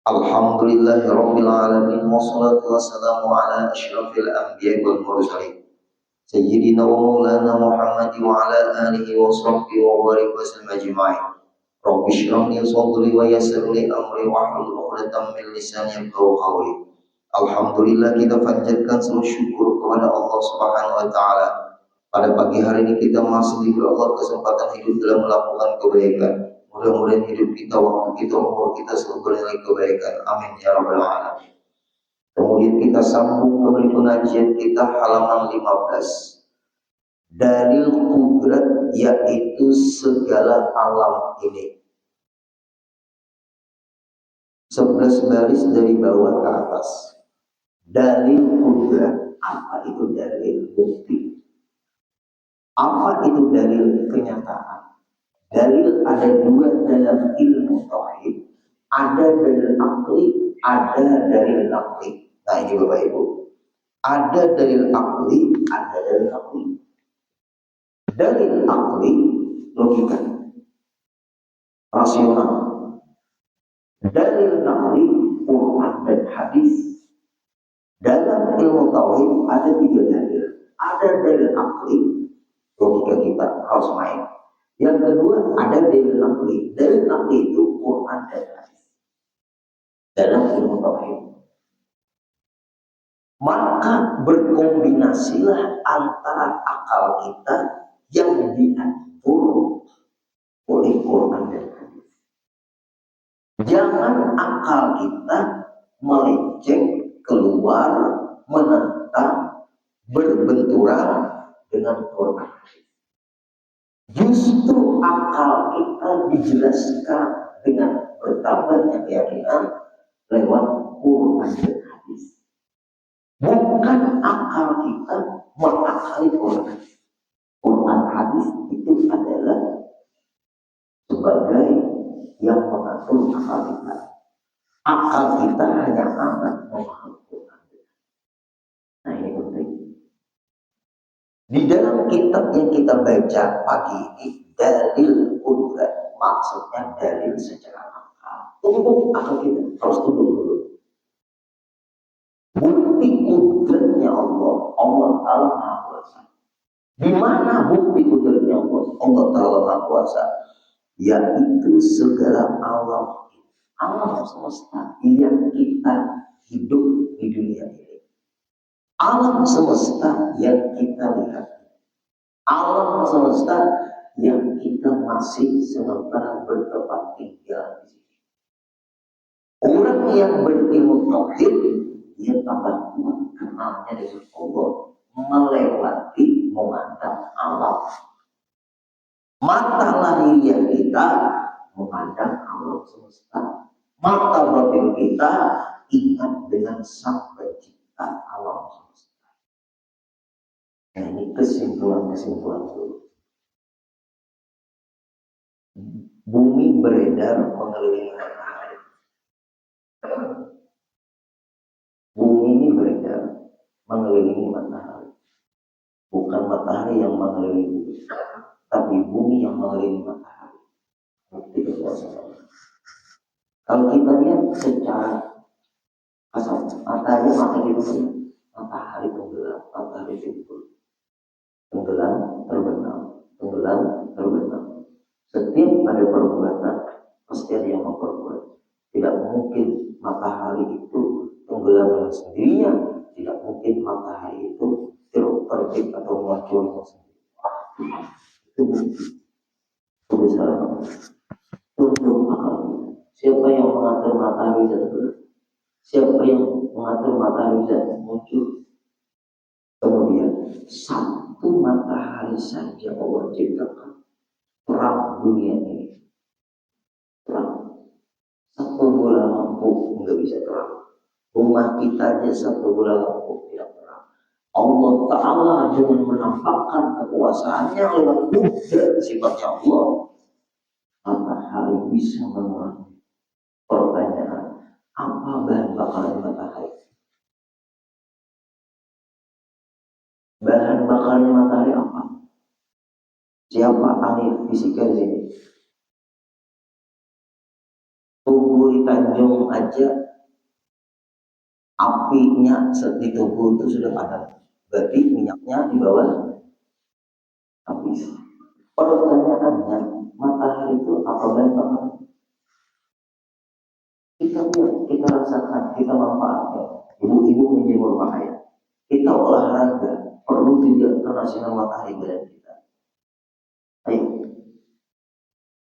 Alhamdulillahirabbil alamin wassalatu wassalamu ala asyrafil anbiya'i wal mursalin sayyidina wa maulana Muhammad wa ala alihi wa sahbihi wa barik wa sallam ajma'in. Rabbi shrah li sadri wa yassir li amri wahlul 'uqdatam min lisani yafqahu qawli. Alhamdulillah, kita panjatkan seluruh syukur kepada Allah Subhanahu wa taala. Pada pagi hari ini kita masih diberi Allah kesempatan hidup dalam melakukan kebaikan. Mudah-mudahan hidup kita, waktu kita, umur kita selalu bernilai kebaikan. Amin ya rabbal alamin. Kemudian kita sambung kembali pengajian kita halaman 15. Dalil kudrat, yaitu segala alam ini. 11 baris dari bawah ke atas. Dalil kudrat, apa itu dalil bukti? Apa itu dalil kenyataan? Dalil ada dua dalam ilmu tauhid. Ada dalil akli, ada dalil naqli. Nah ini Bapak Ibu. Ada dalil akli, ada dalil naqli. Dalil akli, logika, rasional. Dalil naqli, Quran dan hadis. Dalam ilmu tauhid ada 3 dalil. Ada dalil akli, logika kita harus main. Yang kedua ada dalil naqli. Dalil naqli itu Quran dan hadis. Dalam ilmu tauhid, maka berkombinasilah antara akal kita yang diatur oleh Quran dan hadis. Jangan akal kita melenceng, keluar, menentang, berbenturan dengan Quran. Justru akal kita dijelaskan dengan bertambahnya keyakinan lewat Quran dan hadis. Bukan akal kita mengakali Quran. Quran hadis itu adalah sebagai yang mengatur akal kita. Akal kita hanya akan memahami Quran. Nah ini penting. Di dalam kitab yang kita baca pagi ini, dalil kudrat, maksudnya dalil secara akal. Tunduk akal kita, harus tunduk dulu. Bukti kudratnya Allah, Allah Ta'ala Maha Kuasa. Di mana bukti kudratnya Allah, Allah Ta'ala Maha Kuasa? Yaitu segala alam semesta yang kita hidup di dunia ini. Alam semesta yang kita lihat. Alam semesta yang kita masih sementara bertempat tinggal di sini. Orang yang berilmu tauhid, dia tambah kuat kenalnya dengan Allah, melewati memandang alam. Mata lahiriah kita memandang alam semesta. Mata batin kita ingat dengan sang pencipta alam semesta. Nah, ini kesimpulan dulu. Bumi beredar mengelilingi matahari. Bumi ini beredar mengelilingi matahari. Bukan matahari yang mengelilingi bumi, tapi bumi yang mengelilingi matahari. Kalau kita lihat secara kasar, matahari tenggelam, matahari timbul, tenggelam terbenam, tenggelam terbenam. Setiap ada perbuatan pasti ada yang memperbuat. Tidak mungkin matahari itu tenggelam dengan sendirinya. Tidak mungkin matahari itu terbit atau muncul sendiri. Itu kebesaran. Tunduk akal. Siapa yang mengatur matahari bisa Siapa yang mengatur matahari bisa muncul? Kemudian satu matahari saja Allah ciptakan terang dunia ini. Terang. Satu bola lampu nggak bisa terang. Rumah kita aja satu bola lampu tidak terang. Allah Ta'ala dengan menampakkan kekuasaannya lewat kudrat sifatnya Allah, matahari bisa menerangi. Pertanyaan, apa bahan bakarnya matahari? Bahan bakarnya matahari apa? Siapa ahli fisika di sini? Tubuh di Tanjung aja apinya di tubuh itu sudah padam, berarti minyaknya di bawah habis. Pertanyaannya, matahari itu apa bentuknya? Kita rasakan, kita manfaatkan. Ibu-ibu menjemur pakaian, kita olahraga, perlu tidak kena sinar matahari badan kita. Ayo,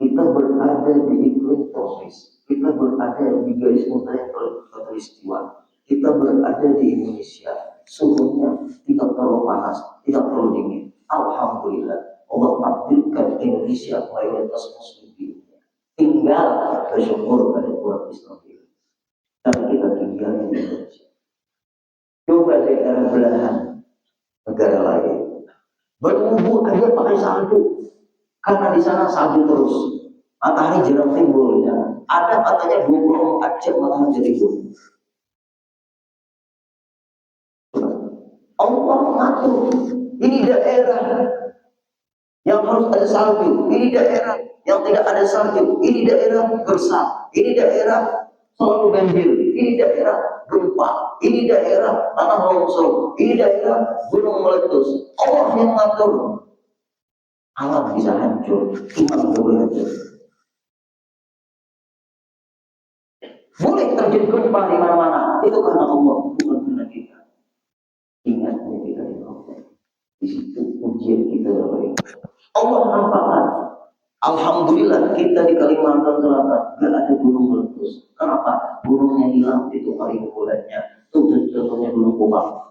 kita berada di iklim tropis, kita berada di garis utara khatulistiwa, kita berada di Indonesia, suhunya tidak terlalu panas, tidak terlalu dingin. Alhamdulillah, Allah takdirkan Indonesia mayoritas muslim. Tinggal bersyukur pada umat Islam ini. Dan kita tinggal di Indonesia. Coba daerah belahan negara lain, berwudu aja pakai salju, karena di sana salju terus. Matahari jarang timbulnya. Ada katanya 24 jam matahari jadi timbul. Allah mengatur. Ini daerah yang harus ada salju, ini daerah yang tidak ada salju, ini daerah gersang, ini daerah selalu banjir, ini daerah gempa, ini daerah tanah longsor, ini daerah gunung meletus. Allah yang mengatur. Alam bisa hancur, iman boleh hancur. Boleh terjadi gempa di mana-mana, itu karena Allah, bukan karena kita. Ingat kita di Allah. Di situ ujian kita dari Allah nampakkan. Alhamdulillah kita di Kalimantan Selatan gak ada gunung meletus. Kenapa? Gunungnya hilang itu kali bulannya. Itu contohnya gunung Kubang.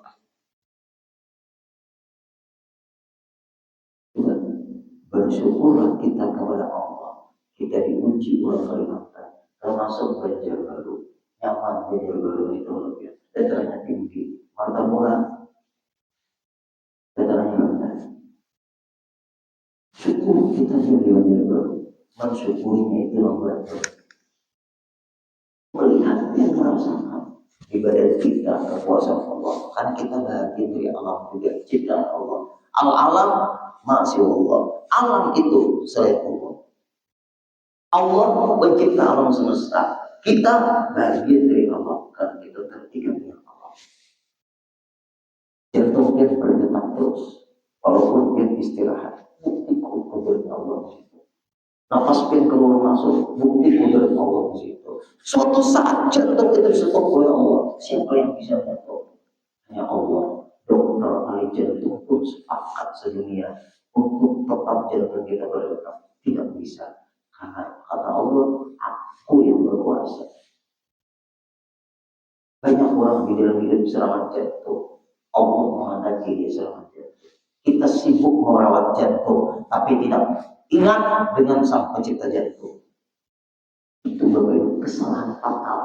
Bersyukurlah kita kepada Allah. Kita diuji oleh Kalimantan, termasuk Banjarbaru. Nyaman Banjarbaru itu lebih datarannya tinggi, Mata Murah datarannya rendah. Syukur kita yang di Banjarbaru, mensyukurinya itu membuat melihat yang merasakan ibadah kita kekuasaan Allah, karena kita bahagia dari alam juga ciptaan Allah. Al-alam masya Allah, alam itu selain Allah. Allah pencipta alam semesta, kita bahagia dari Allah karena kita terikat dengan Allah. Jantung kita berdetak terus, walaupun kita istirahat, bukti kudrat Allah di situ. Nafas pun keluar masuk, bukti kudrat Allah di situ. Suatu saat jantung itu disetok oleh Allah. Siapa yang bisa jatuh? Hanya Allah. Dokter ahli jantung pun sepakat sedunia untuk tetap jantung kita berdetak. Tidak bisa. Karena kata Allah, aku yang berkuasa. Banyak orang di dalam hidup serangan jantung. Allah menghendaki dia serangan jantung. Kita sibuk merawat jantung, tapi tidak ingat dengan sang pencipta jantung. Itu berbeda kesalahan fatal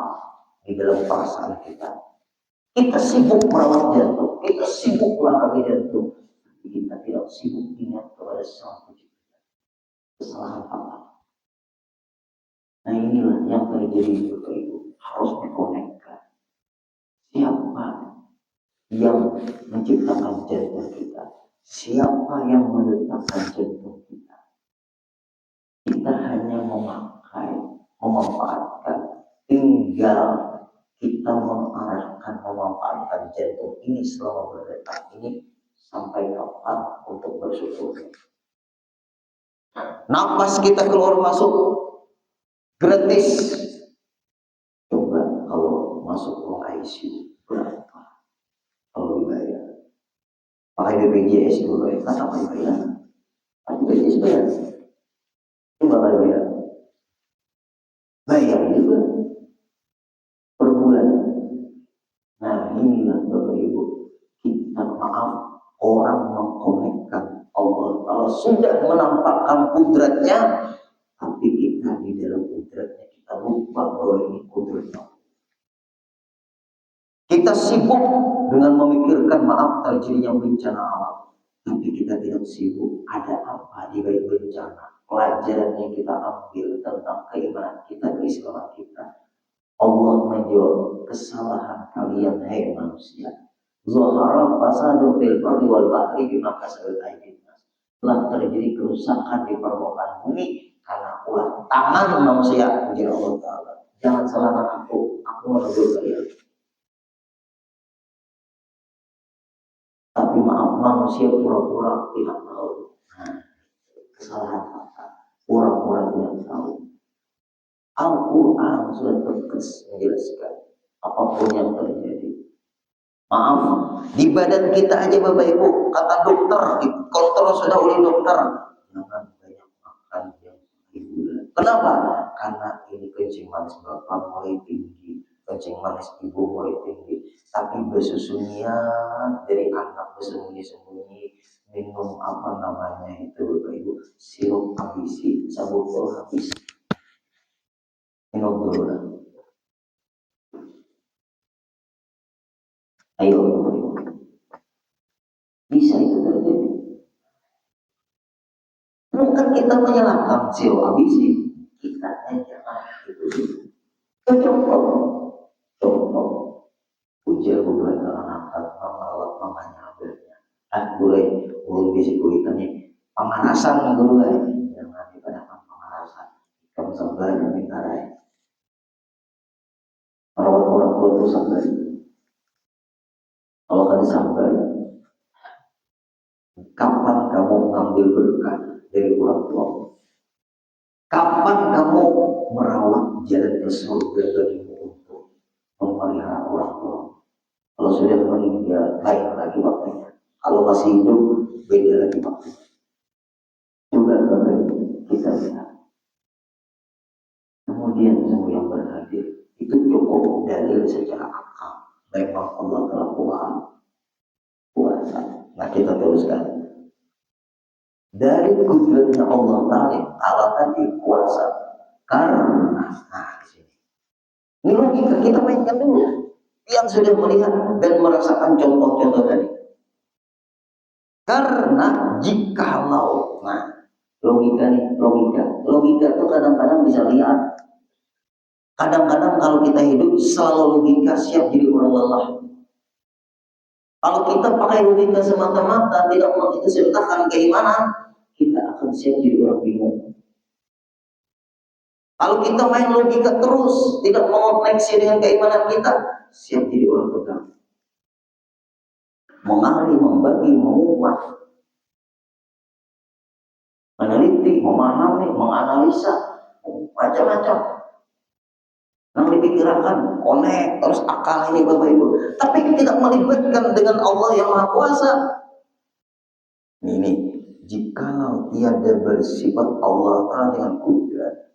di dalam perasaan kita. Kita sibuk merawat jantung, kita sibuk melangkahi jantung, tapi kita tidak sibuk ingat kepada sang pencipta. Kesalahan fatal. Nah inilah yang terjadi Bapak Ibu, harus dikonekkan. Siapa yang menciptakan jantung kita? Siapa yang meletakkan jantung kita? Kita hanya memakai, memanfaatkan. Tinggal kita mengarahkan, memanfaatkan jantung ini selama berdetak ini sampai kapan untuk bersyukur. Nafas kita keluar masuk gratis. Coba kalau masuk ruang ICU berapa? Kalau dibayar, pakai BPJS dulu ya, kan apa dibayar? Pakai BPJS bayar. Coba kalau bayar, bayar juga per bulan. Nah inilah Bapak Ibu, kita maaf orang mengkonekkan Allah. Kalau sudah menampakkan kudratnya, tapi kita di dalam kudratnya kita lupa bahwa ini kudratnya. Kita sibuk dengan memikirkan maaf terjadinya bencana alam, tapi kita tidak sibuk ada apa di balik bencana. Pelajaran yang kita ambil tentang keimanan kita, keislaman kita. Allah menjawab kesalahan kalian hai manusia. Zahara fasadu fil barri wal bahri bima kasabat aydin nas. Telah terjadi kerusakan di permukaan bumi karena ulah tangan manusia. Ujar Allah Ta'ala. Jangan salahkan aku menegur kalian. Tapi maaf, manusia pura-pura tidak tahu. Nah, kesalahan kata, pura-pura tidak tahu. Al-Quran sudah tegas menjelaskan apapun yang terjadi. Maaf, di badan kita aja Bapak Ibu, kata dokter, dikontrol sudah oleh dokter, jangan banyak makan yang gula. Kenapa? Karena ini kencing manis Bapak mulai tinggi, kencing manis Ibu mulai tinggi. Tapi bersusunya dari anak bersembunyi-sembunyi minum apa namanya itu Bapak Ibu, sirup ABC, sabutol habis. Minum dulu lah. Ayo, bisa itu terjadi. Bukan kita menyalahkan sirup ABC, kita jangan itu. Contoh, ujar bulan anak merawat mamanya abadnya. Boleh bisa kulitannya pemanasan dulu lah. Jangan dipadamkan pemanasan. Kamu sabar dan mintarai. Merawat orang tua itu sabar. Kalau kalian sabar, kapan kamu mengambil berkah dari orang tua? Kapan kamu merawat jalan ke surga bagimu untuk memelihara orang tua? Kalau sudah meninggal, lain lagi waktunya. Kalau masih hidup, beda lagi waktunya. Juga kita lihat. Kemudian semua yang berhadir itu cukup dalil secara akal. Memang Allah telah kuasa. Nah kita teruskan. Dari kudratnya Allah Ta'ala tadi kuasa. Karena, nah di sini. Ini logika kita mainkan dulu. Yang sudah melihat dan merasakan contoh-contoh tadi. Karena jikalau, nah logika itu kadang-kadang bisa lihat. Kadang-kadang kalau kita hidup selalu logika, siap jadi orang lelah. Kalau kita pakai logika semata-mata, tidak mengikutsertakan keimanan, kita akan siap jadi orang bingung. Kalau kita main logika terus, tidak mengoneksi dengan keimanan kita, siap jadi orang tegang. Mengali, membagi, mengubah, meneliti, memahami, menganalisa, macam-macam. Yang dipikirkan, connect, terus akal ini Bapak Ibu. Tapi tidak melibatkan dengan Allah yang Maha Kuasa. Ini, jikalau tiada bersifat Allah Ta'ala dengan kudrat,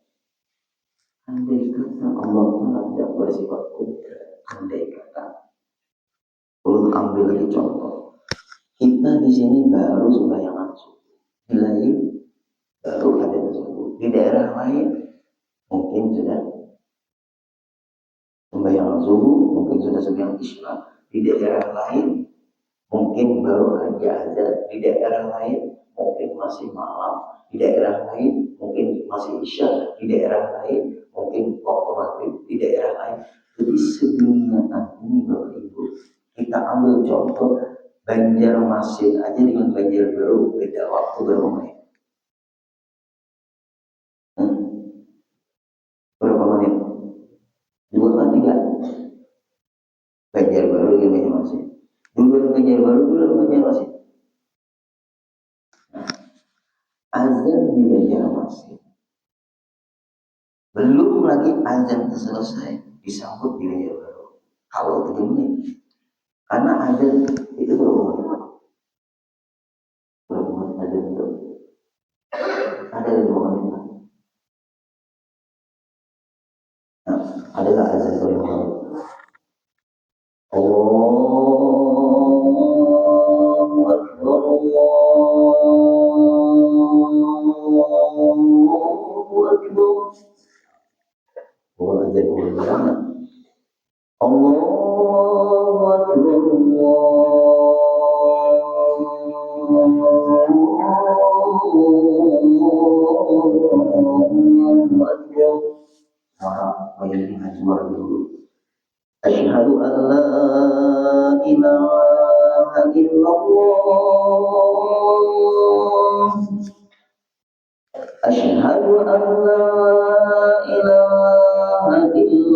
andai kata Allah Ta'ala tidak bersifat kudrat, andai kata, belum ambil lagi contoh. Kita di sini baru sembahyang subuh, di lain baru ada subuh, di daerah lain mungkin sudah sembahyang subuh, mungkin sudah sembahyang isya, di daerah lain mungkin baru aja ada, di daerah lain mungkin masih malam, di daerah lain mungkin masih isya, di daerah lain mungkin waktu maghrib, di daerah lain. Jadi sedunia ini Bapak Ibu, kita ambil contoh Banjarmasin aja dengan Banjarbaru beda waktu berapa menit? Berapa menit? 2 atau 3? Banjarbaru dengan Banjarmasin. Duluan Banjarmasin. Azan di Banjarmasin. Belum lagi azan selesai disambut di Banjarbaru. Kalau 3 menit. Karena azan itu berapa menit? Berapa menit azan itu? Ada 2 menit. Nah, adalah azan 2 menit. Allahu Akbar, Allahu Akbar. Azan 2 menit. Allahu Akbar, Allahu Akbar. Asyhadu an la ilaha illallah. Asyhadu an la ilaha illallah.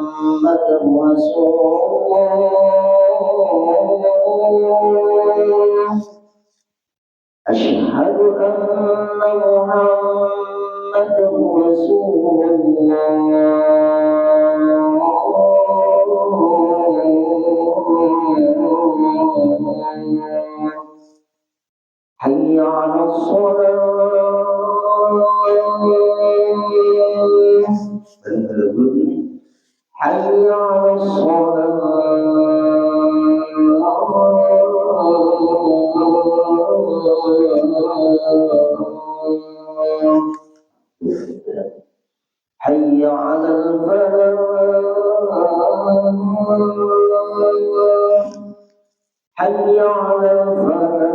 Muhammadar Rasulullah. Asyhadu anna Muhammadar Rasulullah. حي على الصلاة. حي على الصلاة. حي على الفلاح. حي على الفلاح.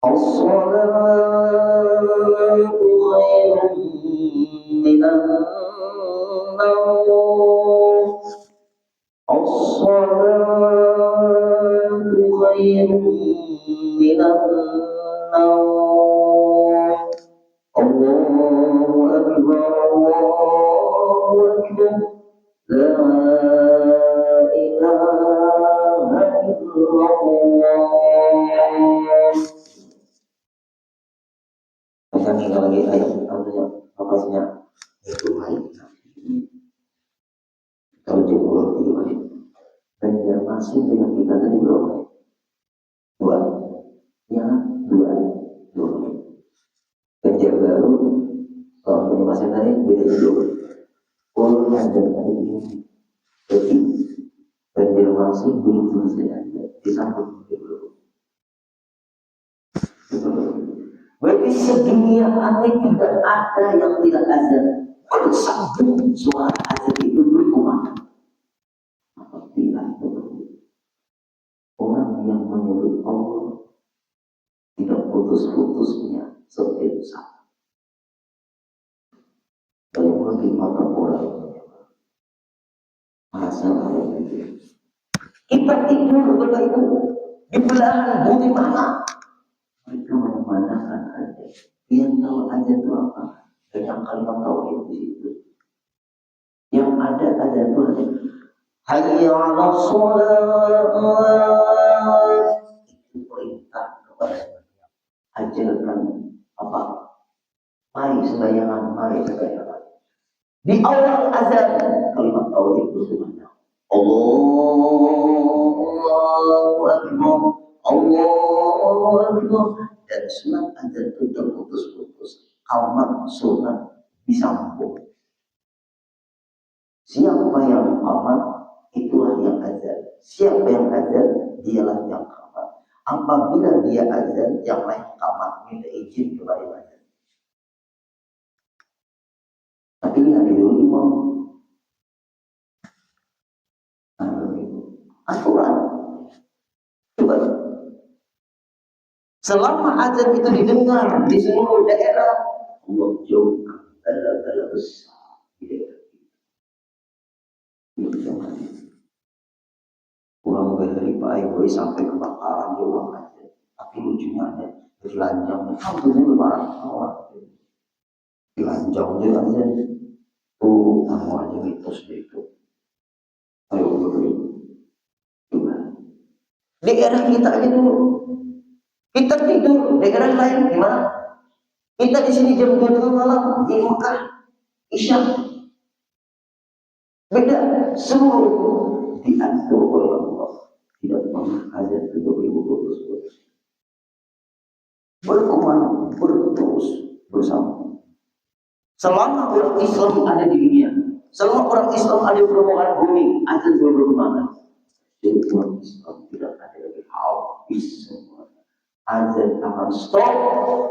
الصلاة خير من النوم. الصلاة خير من النوم. الله أكبر الله أكبر لا إله إلا الله. Saya tinggal lagi ayat apanya itu ayat kalau jumlah 3 menit dan dia masih dengan kita tadi berapa menit? 2 ya 2 menit. Ganjar baru kalau punya masing tadi beda judul. Oh ada tadi ini. Jadi ganjar masih belum selesai disambung dulu. Berarti sedunia ini tidak ada yang tidak ada. Bersambung suara azan itu berkumandang. Apabila orang yang menyebut Allah tidak putus-putusnya setiap saat. Bagi mata orang merasa ada itu. Kita tidur begitu di belahan bumi mana? Mereka memandangkan aja. Dia tahu aja itu apa? Banyak kalimat tauhid di situ. Yang ada itu aja. Hayya 'alas shalah. Itu perintah kepada ajarkan apa? Mari sembayangan. Di awal azan kalimat tauhid berkumandang. Allahu Akbar. Allahu Akbar. Dan sunat azan itu terputus-putus. Kalimat sunat disambung. Siapa yang qamat itulah yang azan. Siapa yang azan dialah yang qamat. Apabila dia azan yang lain qamat, minta izin kepada azan. Tapi lihat dulu imam. Aturan. Coba. Selama azan itu didengar di seluruh daerah, Allah jauhkan bala-bala besar di daerah kita. Pulang dari Pak Iboy sampai kebakaran di uang azan. Tapi lucunya ada berlanjang. Tentunya lebaran awal. Berlanjang dia azan. Tuh, kamu aja mitos itu. Ayo beri. Coba. Di daerah kita aja dulu. Kita tidur, daerah lain gimana? Kita di sini jam 2 malam di Mekah, Isya. Beda, seluruh diatur oleh Allah. Tidak pernah ada 2020. Berkembang, berterus bersama. Selama orang Islam ada di dunia, selama orang Islam ada di permukaan bumi, ada berkembang. Jadi orang Islam tidak ada lagi habis semua. Azan akan stop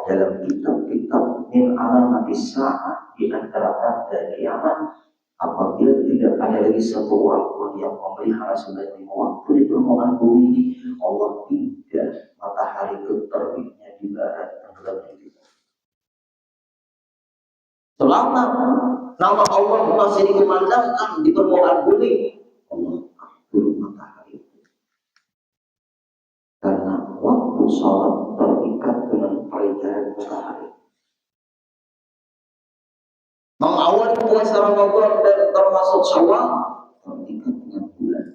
dalam kitab-kitab min alamat sa'ah di antara tanda kiamat apabila tidak ada lagi satu orang yang memelihara 95 waktu di permukaan bumi ini. Allah tidak matahari terbitnya di barat tenggelamnya kita. Selama nama Allah masih dikumandangkan di permukaan bumi, Allah atur matahari. waktu sholat terikat dengan peredaran matahari. Mengawali puasa Ramadan dan termasuk Syawal terikat dengan bulan.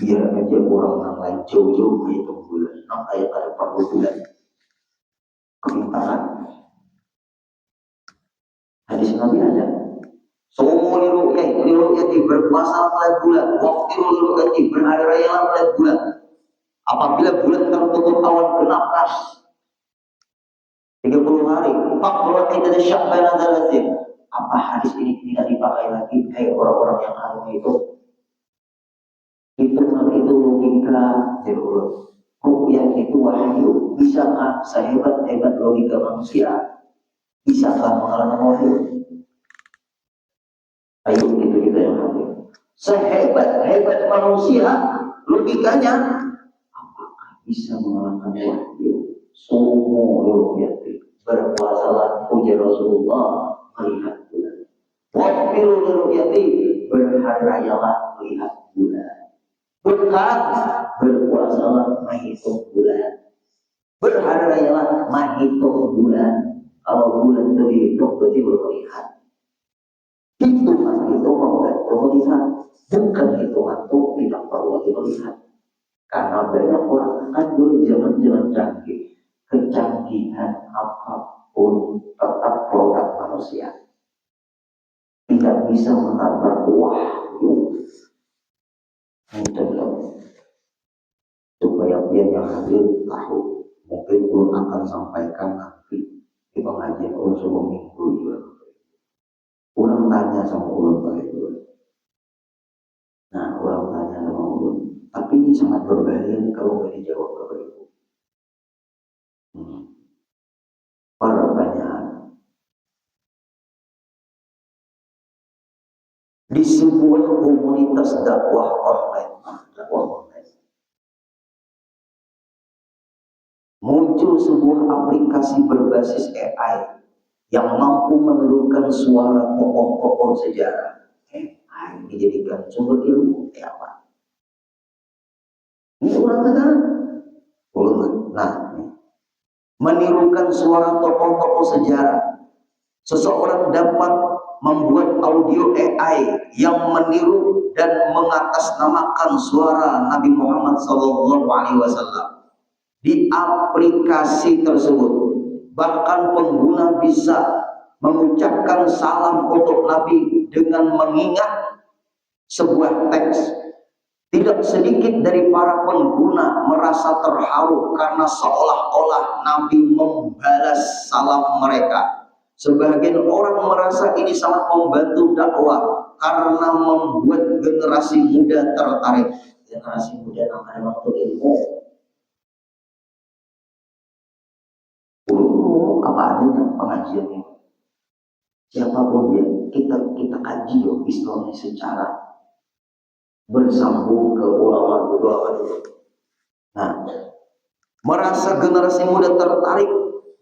Biar aja orang yang lain jauh-jauh menghitung bulan, namanya ada perlu bulan. Kepintaran. Hadis Nabi ada. Somo liru'yati berpuasa mulai bulan, waqtiru liru'yati berhari raya mulai bulan. Apabila bulan tertutup awan bernapas 30 hari, faqra kita Sya'ban adzalatin. Apa hadis ini tidak dipakai lagi? Hai orang-orang yang anu itu. Hitungan itu logika jauh. Ru'yah itu wahyu. Bisakah sehebat-hebat logika manusia? Bisakah mengalami wahyu? Ayo itu kita yang hadir. Sehebat-hebat manusia, logikanya apakah bisa mengalahkan wahyu? Sumu ru'yati berpuasalah ujar Rasulullah melihat bulan. Waqtiru ru'yati berhari rayalah melihat bulan. Berpuasalah menghitung bulan. Berhari rayalah menghitung bulan. Kalau bulan itu dihitung berarti berlihat. Hitungan itu membantu melihat, bukan hitungan itu tidak perlu lagi melihat. Karena banyak orang kan dulu zaman-zaman canggih, kecanggihan apapun tetap produk manusia. Tidak bisa menabrak wahyu. Supaya dia yang hadir tahu, mungkin Guru akan sampaikan nanti di pengajian unsur minggu juga. Orang tanya sama ulun balik dulu. Nah, orang tanya sama ulun, tapi ini sangat berbahaya kalau nggak dijawab Bapak Ibu. Pertanyaan. Di sebuah komunitas dakwah online, muncul sebuah aplikasi berbasis AI yang mampu menirukan suara tokoh-tokoh sejarah. AI dijadikan sumber ilmu apa? Ini orang kata, nah, menirukan suara tokoh-tokoh sejarah. Seseorang dapat membuat audio AI yang meniru dan mengatasnamakan suara Nabi Muhammad SAW. Di aplikasi tersebut, bahkan pengguna bisa mengucapkan salam untuk Nabi dengan mengingat sebuah teks. Tidak sedikit dari para pengguna merasa terharu karena seolah-olah Nabi membalas salam mereka. Sebagian orang merasa ini sangat membantu dakwah karena membuat generasi muda tertarik. Generasi muda namanya waktu ilmu. Apa adanya pengajian ini? Siapapun dia, kita kaji yo Islamnya secara bersambung ke ulama dulu. Nah, merasa generasi muda tertarik,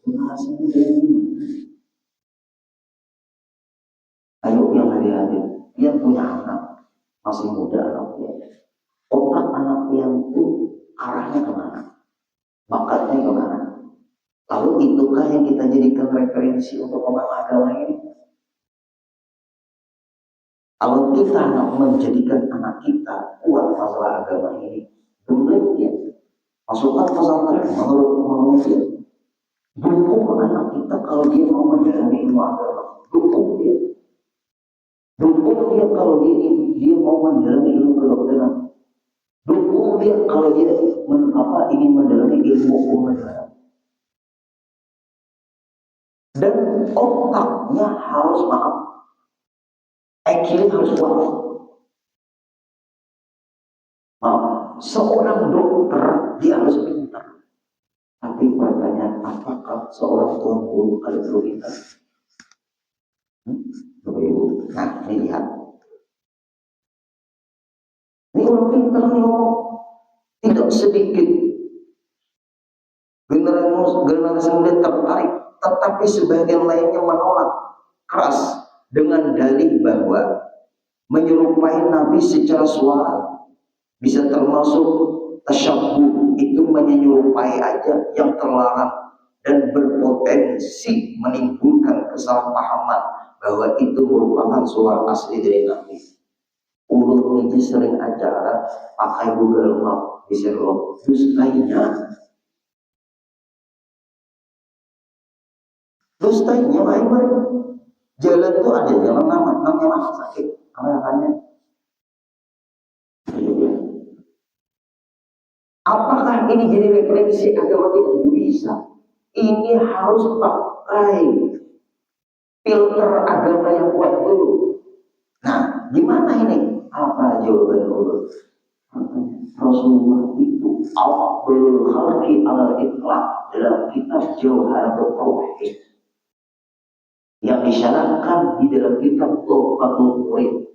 generasi muda ini. Ayo yang hadir, dia punya anak masih muda anaknya. Otak anak yang itu arahnya kemana? Bakatnya kemana? Lalu itukah yang kita jadikan referensi untuk memahami agama ini? Kalau kita menjadikan anak kita kuat masalah agama ini, benar ya. Masukkan pesantren menurut dia. Dukung anak kita kalau dia mau menjalani ilmu agama. Dukung dia. Dukung dia kalau dia mau menjalani ilmu kedokteran. Dukung dia kalau dia ingin menjalani ilmu hukum. Dan otaknya harus IQ harus kuat. Seorang dokter dia harus pintar. Tapi pertanyaan, apakah seorang tuan guru harus pintar? Nah, ini lihat. Ini orang pintar nih ngomong. Tidak sedikit generasi muda tertarik, tetapi sebagian lainnya menolak keras dengan dalih bahwa menyerupai Nabi secara suara bisa termasuk tasyabbuh itu menyerupai aja yang terlarang dan berpotensi menimbulkan kesalahpahaman bahwa itu merupakan suara asli dari Nabi. Ulun ini sering acara pakai Google Map di Sherlock, dustanya lain mereka. Jalan itu ada jalan namanya sakit, namanya. Apakah ini jadi referensi agama kita? Bisa. Ini harus pakai filter agama yang kuat dulu. Nah, gimana ini? Apa jawaban dulu? Rasulullah itu awal khalqi ala itlaq dalam kitab Jawharatul Tauhid yang disyaratkan di dalam kitab Tuhfatul Murid.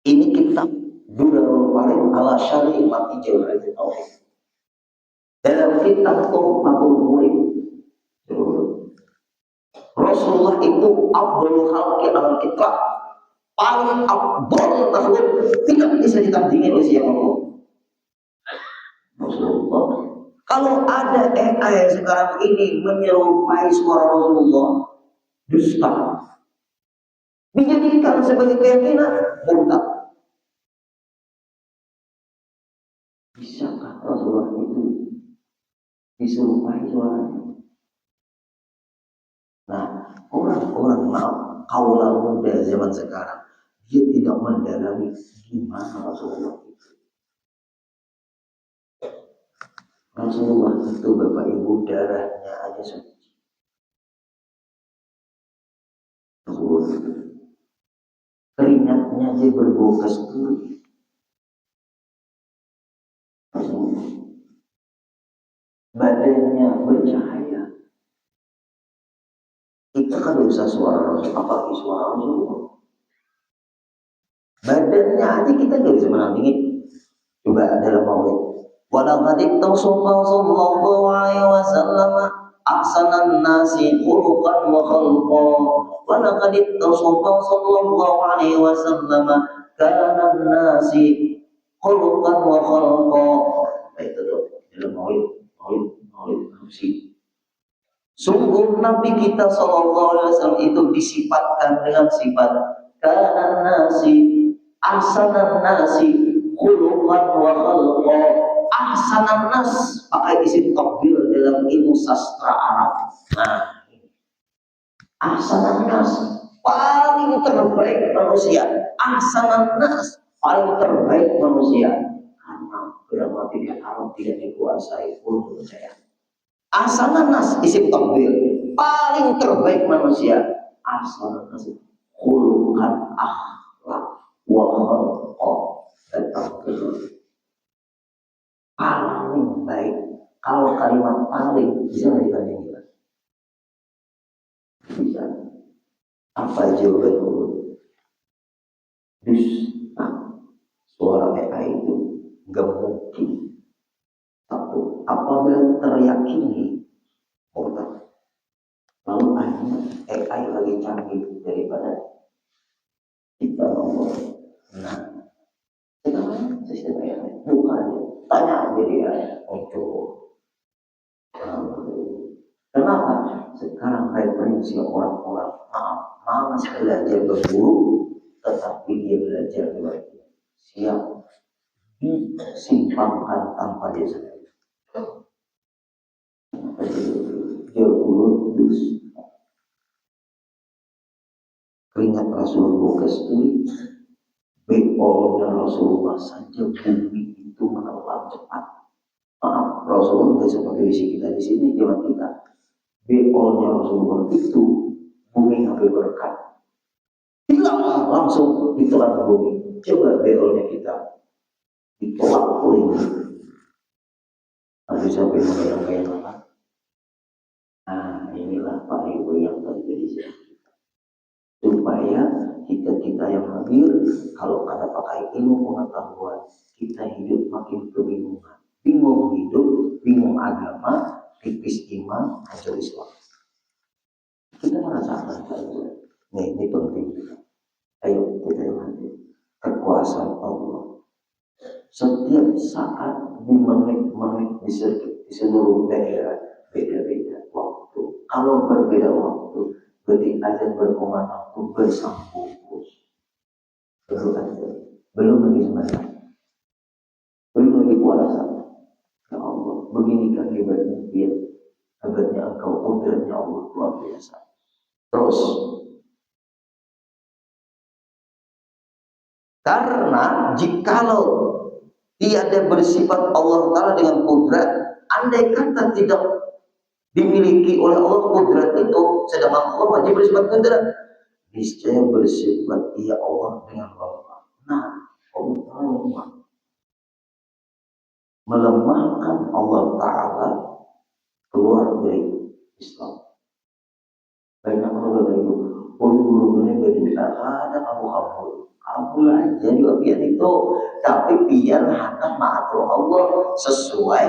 Ini kitab Durarul Farid ala syar'i mati Jawharatul Tauhid. Dalam kitab Tuhfatul Murid, Rasulullah itu afdhalul khalqi ala itlaq, paling afdal makhluk, tidak bisa ditandingi oleh siapapun. Rasulullah. Kalau ada AI sekarang ini menyerupai suara Rasulullah, dusta. Dijadikan sebagai keyakinan, murtad. Bisakah Rasulullah itu diserupai suaranya? Nah, orang-orang kaulah muda zaman sekarang, dia tidak mendalami gimana Rasulullah itu. Rasulullah itu Bapak Ibu darahnya aja suci. Keringatnya aja berbau kasturi. Badannya bercahaya. Kita kan bisa suara Rasul, apalagi suara Rasulullah. Badannya aja kita nggak bisa menandingi. Coba dalam maulid. Walaqad ittawsafa sallallahu alaihi wasallam ahsanan nasi khuluqan wa khalqan. Walaqad ittawsafa sallallahu alaihi wasallam kana nasi khuluqan wa khalqan. Itu tuh dalam maulid kursi. Sungguh Nabi kita sallallahu alaihi wasallam itu disifatkan dengan sifat kana nasi ahsanan nasi khuluqan wa khalqa. Ahsanan nas pakai isim tafdhil dalam ilmu sastra Arab. Nah, ahsanan nas paling terbaik manusia. Ahsanan nas paling terbaik manusia. Karena gramatikal Arab tidak dikuasai ulun saya. Ahsanan nas isim tafdhil paling terbaik manusia. Ahsanan nas khuluqan akhlak wa khalqa. Paling baik. Kalau kalimat paling bisa dibandingkan, bisa. Apa jawaban dulu? Dusta. Suara AI itu gak mungkin. Satu, apabila teryakini orang, lalu akhirnya AI lebih canggih daripada kita ngomong. Nah, sekarang sistem AI bukannya tanya aja dia, Kenapa? Sekarang referensi orang-orang malas belajar berburu, tetapi dia belajar lagi. Siap disimpangkan tanpa dia sadari. Keringat Rasulullah kasturi, beolnya Rasulullah saja bumi itu menelan cepat. Maaf, Rasulullah tidak seperti visi kita di sini, zaman kita. Beolnya Rasulullah itu bumi hampir berkat. Hilang langsung ditelan bumi. Coba beolnya kita ditolak oleh habis sampai bayang-bayang apa? Nah, inilah Pak Ibu yang terjadi supaya kita yang hadir, kalau ada pakai ilmu pengetahuan, kita hidup makin kebingungan. Bingung hidup, bingung agama, tipis iman, hancur Islam. Kita merasakan ini penting. Ayo kita yang hadir. Kekuasaan Allah Setiap saat di menit-menit di seluruh daerah beda-beda waktu. Kalau berbeda waktu, berarti azan berkumandang bersambung terus. Baru azan, belum lagi sembahyang, belum lagi puasa. Ya Allah, begini kan hebatnya dia, hebatnya Engkau, kudratnya Allah luar biasa. Terus, karena jikalau tiada bersifat Allah Ta'ala dengan kudrat, andai kata tidak dimiliki oleh Allah kudrat itu, sedangkan Allah wajib bersifat kudrat, niscaya bersifat ia Allah dengan lemah. Nah, Allah Ta'ala lemah, melemahkan Allah Ta'ala keluar dari Islam. Banyak orang itu, guru-gurunya berbeda, ada kamu aja juga biar itu, tapi biar hendak mengatur Allah sesuai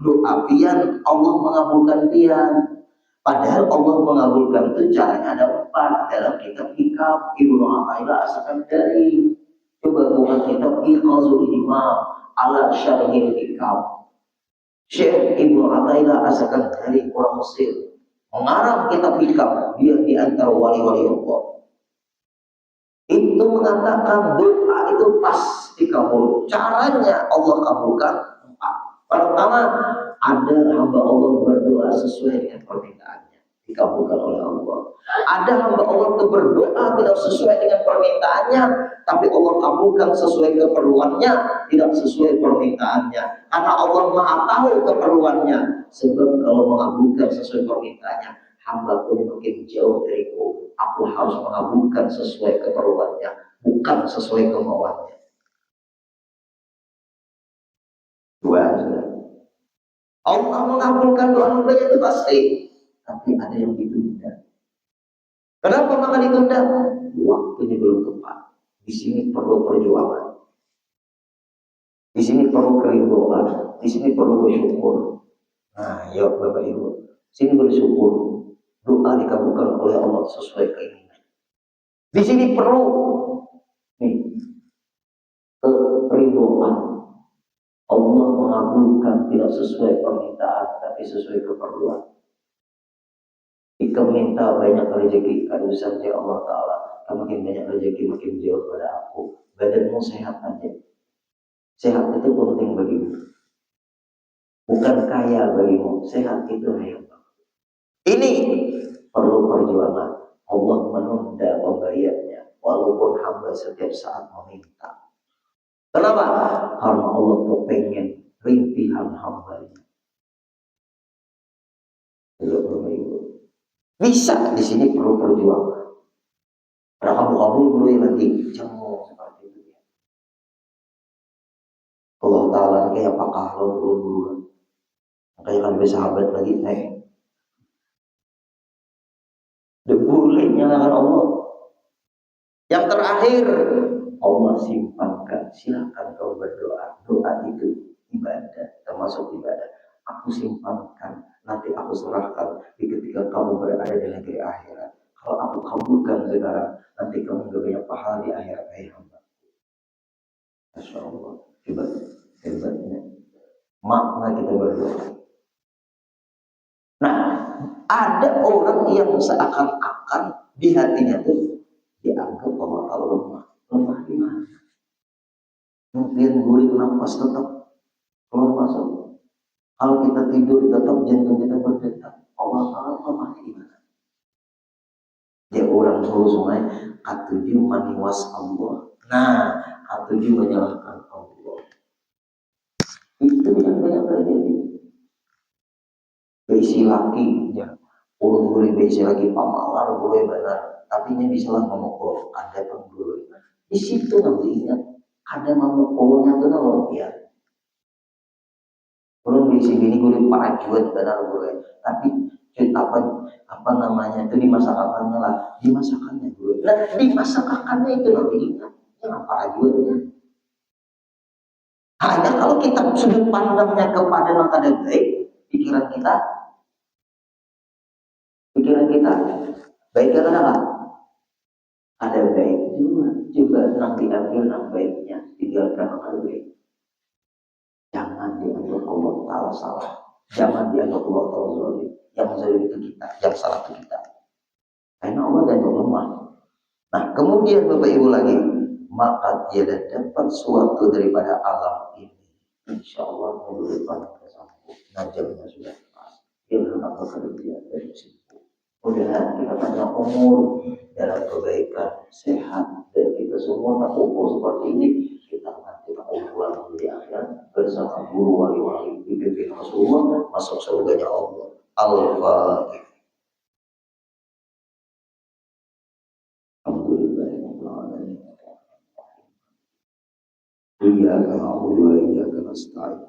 doa pian Allah mengabulkan pian. Padahal Allah mengabulkan itu caranya ada 4 dalam kitab Hikam Ibnu Athaillah As-Sakandari. Coba buka kitab Iqazul Himam ala Syarhil Hikam. Syekh Ibnu Athaillah As-Sakandari orang Mesir mengarang kitab Hikam, dia di antara wali-wali Allah. Itu mengatakan doa itu pasti kabul. Caranya Allah kabulkan 4. Pertama, ada hamba Allah berdoa sesuai dengan permintaannya, dikabulkan oleh Allah. Ada hamba Allah itu berdoa tidak sesuai dengan permintaannya, tapi Allah kabulkan sesuai keperluannya, tidak sesuai permintaannya. Karena Allah Maha tahu keperluannya. Sebab kalau mengabulkan sesuai permintaannya, hamba pun makin jauh dariku. Aku harus mengabulkan sesuai keperluannya, bukan sesuai kemauannya. Dua, Allah mengabulkan doa hambanya itu pasti, tapi ada yang ditunda. Kenapa maka ditunda? Waktunya belum tepat. Di sini perlu perjuangan. Di sini perlu kerinduan. Di sini perlu bersyukur. Nah, yuk Bapak Ibu, sini bersyukur. Doa dikabulkan oleh Allah sesuai keinginan. Di sini perlu kerinduan. Allah mengabulkan tidak sesuai permintaan, tapi sesuai keperluan. Jika minta banyak rezeki, aduh saja Allah Ta'ala, makin banyak rezeki makin jauh pada aku. Badanmu sehat aja. Sehat itu penting bagimu. Bukan kaya bagimu, sehat itu hebat. Ini perlu perjuangan. Allah menunda pemberiannya, walaupun hamba setiap saat meminta. Kenapa? Karena Allah kepengen rintihan hambanya. Bisa di sini perlu perjuangan. Karena kamu dulu lagi jauh seperti itu. Allah Ta'ala kayak Pak Kahlo dulu. Makanya kan bersahabat lagi boleh nyalakan Allah. Yang terakhir, Allah simpankan. Silakan kau berdoa. Doa itu ibadah, termasuk ibadah. Aku simpankan, nanti aku serahkan ketika kamu berada di negeri akhirat. Kalau aku kabulkan sekarang, nanti kamu gak banyak pahala di akhirat. Hamba. Masya Allah, hebatnya makna kita berdoa. Nah, ada orang yang seakan-akan di hatinya tuh dianggap bahwa Allah lemah. Lemah di mana? Mungkin guling nafas tetap keluar masuk. Kalau kita tidur tetap jantung kita berdetak. Allah Ta'ala lemah di mana? Dia orang Solo Sungai, katuju maniwas Allah. Nah, katuju menyalahkan Allah. Itu yang banyak terjadi. Beisi laki, ya. Ulun boleh beisi laki pamalar boleh benar, tapi ini bisa memukul. Ada pengguru. Di situ nanti ingat, ada memukulnya tuh nolong ya. Belum beisi gini gue parajuan benar boleh, tapi apa namanya itu dimasakakannya lah, dimasakannya gue. Nah, dimasakakannya itu nanti ingat, yang parajuannya. Hanya kalau kita sudut pandangnya kepada yang ada baik, pikiran kita baik atau enggak? Ada baik juga, coba nang diambil nang baiknya, tinggalkan yang ada baik. jangan dianggap Allah Ta'ala salah, jangan dianggap Allah Ta'ala zalim. Yang zalim itu kita, yang salah itu kita. Karena Allah dianggap lemah. Nah kemudian Bapak Ibu lagi, maka dia dapat suatu daripada alam ini. Insya Allah minggu depan kita sambung. Najamnya sudah pas. Ilmu apa kerja dari situ. Mudah kita panjang umur dalam kebaikan, sehat, dan kita semua tak umur seperti ini. Kita nanti tak umur di akhirat bersama guru wali-wali dipimpin Rasulullah masuk surganya Allah. Al-Fatihah. Alhamdulillahirrahmanirrahim. Iyyaka na'budu wa iyyaka nasta'in.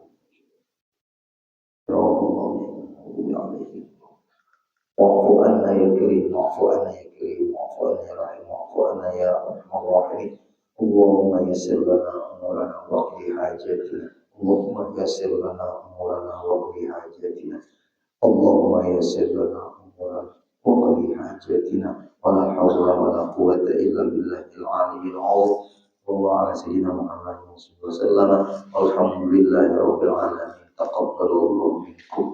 واعف عنا يا كريم واعف عنا يا كريم واعف عنا يا رحيم واعف عنا يا ارحم الراحمين اللهم يسر لنا امورنا واقض حاجاتنا اللهم يسر لنا امورنا واقض حاجاتنا اللهم يسر لنا امورنا واقض حاجاتنا ولا حول ولا قوه الا بالله العلي العظيم اللهم على سيدنا محمد صلى الله عليه وسلم والحمد لله رب العالمين تقبل الله منكم.